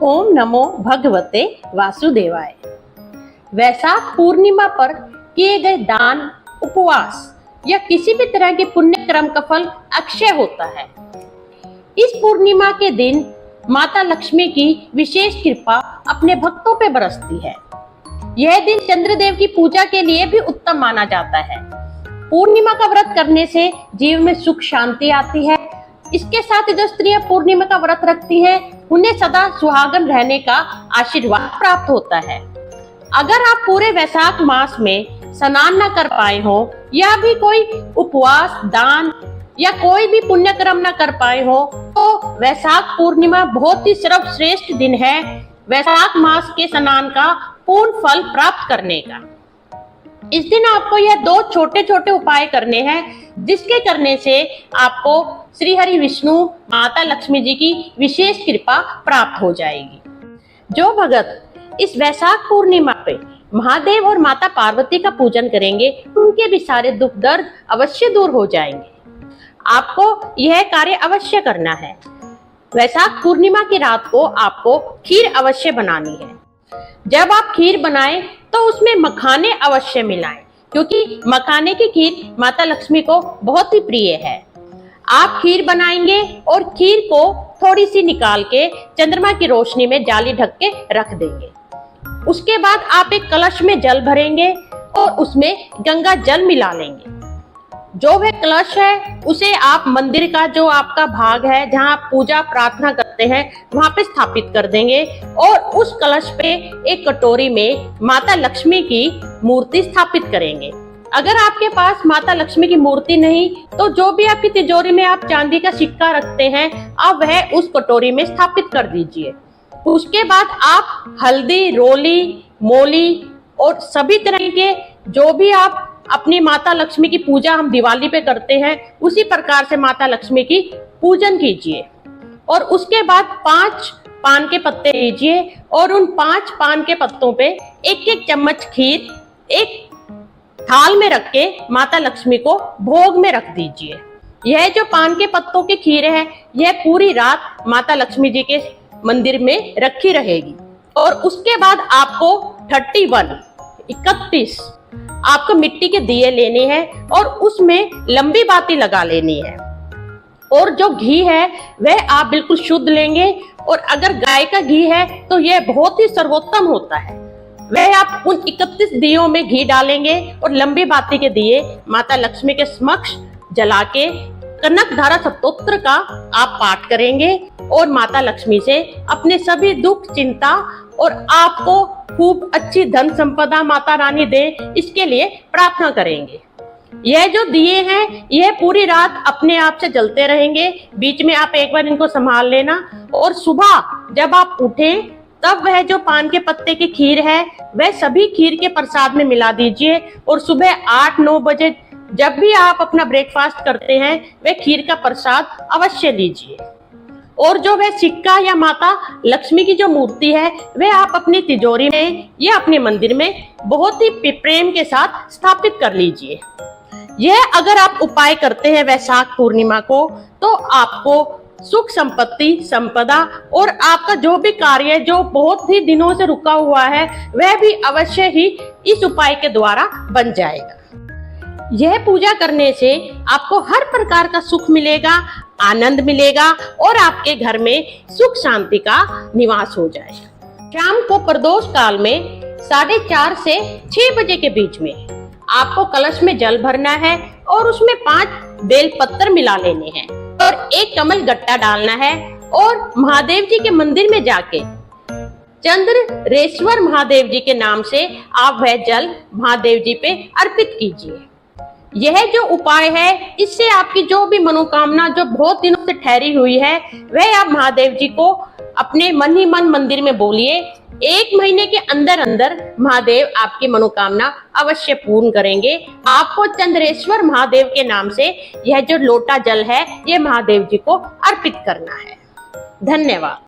ओम नमो भगवते वासुदेवाय। वैशाख पूर्णिमा पर किए गए दान, उपवास या किसी भी तरह के पुण्य कर्म का फल अक्षय होता है। इस पूर्णिमा के दिन माता लक्ष्मी की विशेष कृपा अपने भक्तों पे बरसती है। यह दिन चंद्रदेव की पूजा के लिए भी उत्तम माना जाता है। पूर्णिमा का व्रत करने से जीवन में सुख शांति आती है। इसके साथ जो स्त्रियां पूर्णिमा का व्रत रखती हैं, उन्हें सदा सुहागन रहने का आशीर्वाद प्राप्त होता है। अगर आप पूरे वैशाख मास में स्नान न कर पाए हो या भी कोई उपवास, दान या कोई भी पुण्य कर्म न कर पाए हो, तो वैशाख पूर्णिमा बहुत ही सर्वश्रेष्ठ दिन है वैशाख मास के स्नान का पूर्ण फल प्राप्त करने का। इस दिन आपको यह दो छोटे छोटे उपाय करने हैं, जिसके करने से आपको श्री हरि विष्णु माता लक्ष्मी जी की विशेष कृपा प्राप्त हो जाएगी। जो भगत इस वैशाख पूर्णिमा पे महादेव और माता पार्वती का पूजन करेंगे, उनके भी सारे दुख दर्द अवश्य दूर हो जाएंगे। आपको यह कार्य अवश्य करना है। वैशाख पूर्णिमा की रात को आपको खीर अवश्य बनानी है। जब आप खीर बनाएं तो उसमें मखाने अवश्य मिलाएं, क्योंकि मखाने की खीर माता लक्ष्मी को बहुत ही प्रिय है। आप खीर बनाएंगे और खीर को थोड़ी सी निकाल के चंद्रमा की रोशनी में जाली ढक के रख देंगे। उसके बाद आप एक कलश में जल भरेंगे और उसमें गंगा जल मिला लेंगे। जो वह कलश है उसे आप मंदिर का जो आपका भाग है, जहां आप पूजा प्रार्थना करते हैं, वहां पे स्थापित कर देंगे और उस कलश पे एक कटोरी में माता लक्ष्मी की मूर्ति स्थापित करेंगे। अगर आपके पास माता लक्ष्मी की मूर्ति नहीं, तो जो भी आपकी तिजोरी में आप चांदी का सिक्का रखते हैं, आप वह उस कटोरी में स्थापित कर दीजिए। उसके बाद आप हल्दी, रोली, मोली और सभी तरह के जो भी आप अपनी माता लक्ष्मी की पूजा हम दिवाली पे करते हैं, उसी प्रकार से माता लक्ष्मी की पूजन कीजिए। और उसके बाद 5 पान के पत्ते लीजिए और उन 5 पान के पत्तों पे एक एक चम्मच खीर एक थाल में रख के माता लक्ष्मी को भोग में रख दीजिए। यह जो पान के पत्तों की खीर है, यह पूरी रात माता लक्ष्मी जी के मंदिर में रखी रहेगी। और उसके बाद आपको 31 आपको मिट्टी के दिए लेने हैं और उसमें लंबी बाती लगा लेनी है। और जो घी है वह आप बिल्कुल शुद्ध लेंगे, और अगर गाय का घी है तो यह बहुत ही सर्वोत्तम होता है। वह आप उन 31 दियों में घी डालेंगे और लंबी बाती के दिए माता लक्ष्मी के समक्ष जला के कनक धारा स्तोत्र का आप पाठ करेंगे और माता लक्ष्मी से अपने सभी दुख, चिंता और आपको खूब अच्छी धन संपदा माता रानी दे, इसके लिए प्रार्थना करेंगे। यह जो दिए हैं यह पूरी रात अपने आप से जलते रहेंगे। बीच में आप एक बार इनको संभाल लेना और सुबह जब आप उठें तब वह जो पान के पत्ते की खीर है वह सभी खीर के प्रसाद में मिला दीजिए। और सुबह 8-9 बजे जब भी आप अपना ब्रेकफास्ट करते हैं, वह खीर का प्रसाद अवश्य लीजिए। और जो वह सिक्का या माता लक्ष्मी की जो मूर्ति है वह आप अपनी तिजोरी में या अपने मंदिर में बहुत ही प्रेम के साथ स्थापित कर लीजिए। यह अगर आप उपाय करते हैं वैशाख पूर्णिमा को, तो आपको सुख, संपत्ति, संपदा और आपका जो भी कार्य जो बहुत ही दिनों से रुका हुआ है वह भी अवश्य ही इस उपाय के द्वारा बन जाएगा। यह पूजा करने से आपको हर प्रकार का सुख मिलेगा, आनंद मिलेगा और आपके घर में सुख शांति का निवास हो जाएगा। शाम को प्रदोष काल में 4:30 से 6 बजे के बीच में आपको कलश में जल भरना है और उसमें 5 बेल पत्थर मिला लेने हैं और एक कमल गट्टा डालना है। और महादेव जी के मंदिर में जाके चंद्रेश्वर महादेव जी के नाम से आप वह जल महादेव जी पे अर्पित कीजिए। यह जो उपाय है, इससे आपकी जो भी मनोकामना जो बहुत दिनों से ठहरी हुई है, वह आप महादेव जी को अपने मन ही मन मंदिर में बोलिए। 1 महीने के अंदर अंदर महादेव आपकी मनोकामना अवश्य पूर्ण करेंगे। आपको चंद्रेश्वर महादेव के नाम से यह जो लोटा जल है, यह महादेव जी को अर्पित करना है। धन्यवाद।